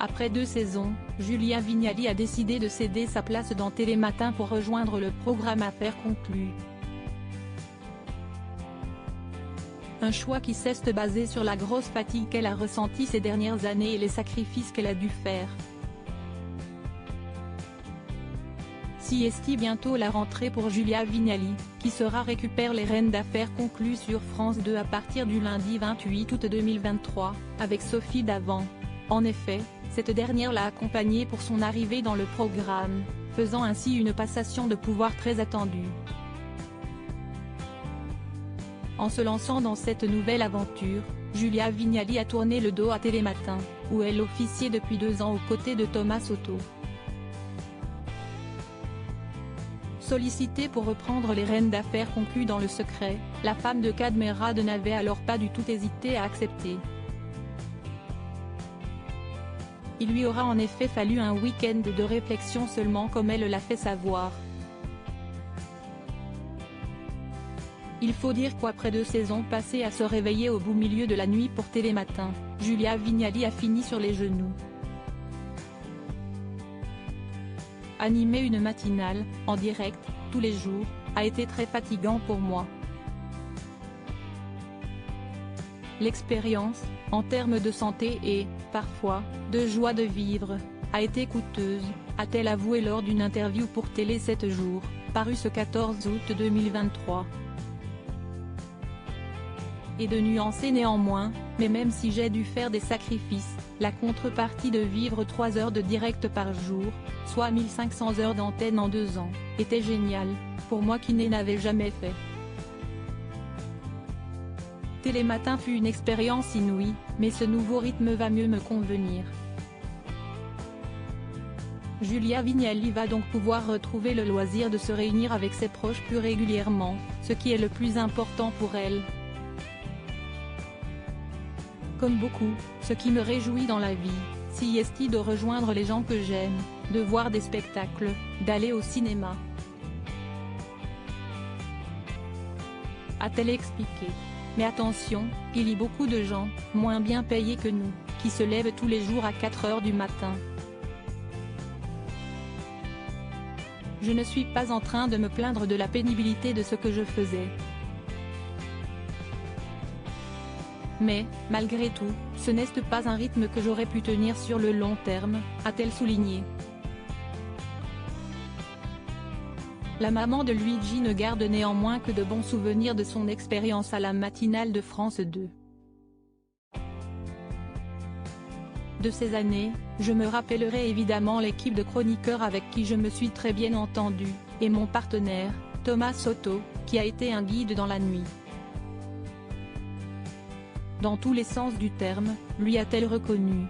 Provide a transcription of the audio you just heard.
Après 2 saisons, Julien Vignali a décidé de céder sa place dans Télématin pour rejoindre le programme Affaires conclues. Un choix qui s'est basé sur la grosse fatigue qu'elle a ressentie ces dernières années et les sacrifices qu'elle a dû faire. Si est bientôt la rentrée pour Julien Vignali, qui récupère les rênes d'Affaires conclues sur France 2 à partir du lundi 28 août 2023, avec Sophie Davant. En effet, cette dernière l'a accompagnée pour son arrivée dans le programme, faisant ainsi une passation de pouvoir très attendue. En se lançant dans cette nouvelle aventure, Julien Vignali a tourné le dos à Télématin, où elle officiait depuis 2 ans aux côtés de Thomas Soto. Sollicitée pour reprendre les rênes d'Affaires conclues dans le secret, la femme de Cadmerade n'avait alors pas du tout hésité à accepter. Il lui aura en effet fallu un week-end de réflexion seulement, comme elle l'a fait savoir. Il faut dire qu'après 2 saisons passées à se réveiller au beau milieu de la nuit pour Télématin, Julien Vignali a fini sur les genoux. Animer une matinale, en direct, tous les jours, a été très fatigant pour moi. L'expérience, en termes de santé et, parfois, de joie de vivre, a été coûteuse, a-t-elle avoué lors d'une interview pour Télé 7 jours, parue ce 14 août 2023. Et de nuancer néanmoins, mais même si j'ai dû faire des sacrifices, la contrepartie de vivre 3 heures de direct par jour, soit 1500 heures d'antenne en 2 ans, était géniale, pour moi qui n'avais jamais fait. Télématin fut une expérience inouïe, mais ce nouveau rythme va mieux me convenir. Julien Vignali va donc pouvoir retrouver le loisir de se réunir avec ses proches plus régulièrement, ce qui est le plus important pour elle. Comme beaucoup, ce qui me réjouit dans la vie, c'est de rejoindre les gens que j'aime, de voir des spectacles, d'aller au cinéma. A-t-elle expliqué. Mais attention, il y a beaucoup de gens, moins bien payés que nous, qui se lèvent tous les jours à 4 heures du matin. Je ne suis pas en train de me plaindre de la pénibilité de ce que je faisais. Mais, malgré tout, ce n'est pas un rythme que j'aurais pu tenir sur le long terme, a-t-elle souligné. La maman de Luigi ne garde néanmoins que de bons souvenirs de son expérience à la matinale de France 2. De ces années, je me rappellerai évidemment l'équipe de chroniqueurs avec qui je me suis très bien entendue, et mon partenaire, Thomas Soto, qui a été un guide dans la nuit. Dans tous les sens du terme, lui a-t-elle reconnu.